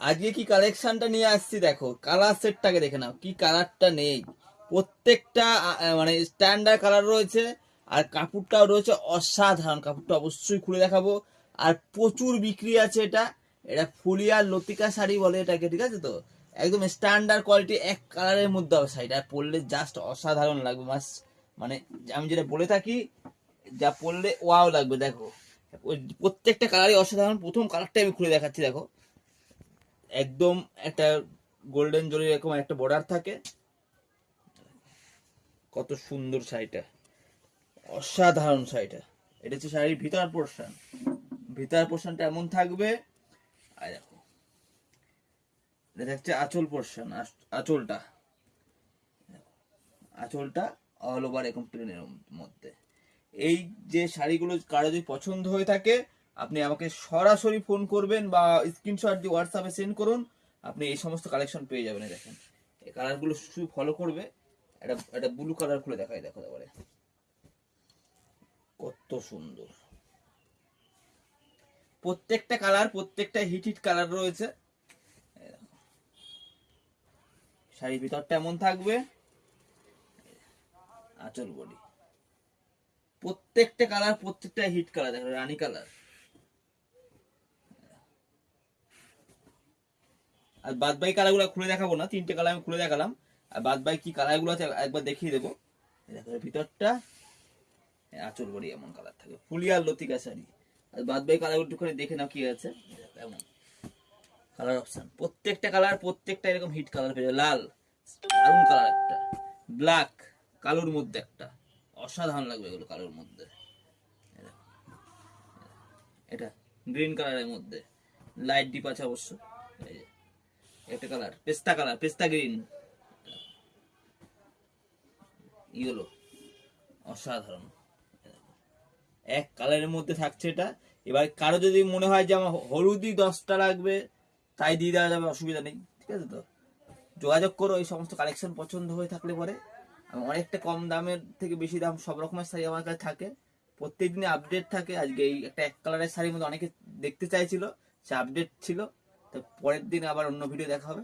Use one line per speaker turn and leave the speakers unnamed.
আজকে কি কালেকশনটা নিয়ে আসছি দেখো, কালার সেটটাকে দেখে নাও, কি কালারটা নেই। প্রত্যেকটা মানে স্ট্যান্ডার্ড কালার রয়েছে। আর কাপড়টাও রয়েছে অসাধারণ, কাপড়টা অবশ্যই খুলে দেখাবো। আর প্রচুর বিক্রি আছে এটা। এটা ফুলিয়ার লতিকা শাড়ি বলে এটাকে, ঠিক আছে তো। একদম স্ট্যান্ডার্ড কোয়ালিটি, এক কালারের মধ্যে হবে শাড়িটা, আর পরলে জাস্ট অসাধারণ লাগবে মাস। মানে আমি যেটা বলে থাকি, যা পরলে ওয়াও লাগবে। দেখো প্রত্যেকটা কালারই অসাধারণ। প্রথম কালারটা আমি খুলে দেখাচ্ছি, দেখো। একদম একটা গোল্ডেন জরির এরকম একটা বর্ডার থাকে। কত সুন্দর শাড়িটা, অসাধারণ শাড়িটা। এটা হচ্ছে শাড়ির ভিতর পোর্শন। ভিতর পোর্শনটা এমন থাকবে। আর দেখো, এটা হচ্ছে আঁচল পোর্শন। আঁচলটা, আঁচলটা অল ওভার এরকম প্লেনের মধ্যে। এই যে শাড়িগুলো কারো যদি পছন্দ হয়ে থাকে, আপনি আমাকে সরাসরি ফোন করবেন বা স্ক্রিনশট দিয়ে হোয়াটসঅ্যাপে সেন্ড করুন। আপনি এই সমস্ত কালেকশন পেয়ে যাবেন। দেখেন এই কালারগুলো শুধু ফলো করবে। এটা এটা ব্লু কালার খুলে দেখাই, দেখো এবারে কত সুন্দর। প্রত্যেকটা কালার, প্রত্যেকটা হিট হিট কালার রয়েছে। শাড়ির ভিতরটা এমন থাকবে। আঁচল বডি, প্রত্যেকটা কালার, প্রত্যেকটা হিট কালার। দেখো রানী কালার। আর বাদ বাকি কালার গুলো খুলে দেখাবো না, তিনটে কালার আমি খুলে দেখালাম। আর বাদ বাকি কি কালার গুলো আছে একবার দেখিয়ে দেবো। দেখো ভিতরটা, আঁচল বড়ি এমন কালার থাকে, ফুলিয়ার লতিকা শাড়ি। আর বাদ বাকি কালার গুলো একটুখানি দেখে নাও কি আছে। এমন কালার অপশন, প্রত্যেকটা কালার, প্রত্যেকটা এরকম হিট কালার পেয়ে যাবে। লাল, দারুন কালার একটা, ব্ল্যাক, কালোর মধ্যে একটা, অসাধারণ লাগবে এগুলো কালোর মধ্যে। এটা গ্রিন কালারের মধ্যে লাইট ডিপ আছে অবশ্য। এই যে একটা কালার পেস্তা কালার, পেস্তা গ্রিন, ইয়েলো, অসাধারণ। এক কালারের মধ্যে থাকছে এটা। এবার কারো যদি মনে হয় যে আমার হলুদি 10টা লাগবে, তাই দিয়ে দেওয়া যাবে, অসুবিধা নেই, ঠিক আছে তো। যোগাযোগ করো এই সমস্ত কালেকশন পছন্দ হয়ে থাকলে পরে। অনেকটা কম দামের থেকে বেশি দাম সব রকমের শাড়ি আমার কাছে থাকে। প্রত্যেকদিনই আপডেট থাকে। আজকে এই একটা এক কালারের শাড়ির মধ্যে অনেকে দেখতে চাইছিল, সে আপডেট ছিল। তো পরের দিন আবার অন্য ভিডিও দেখা হবে।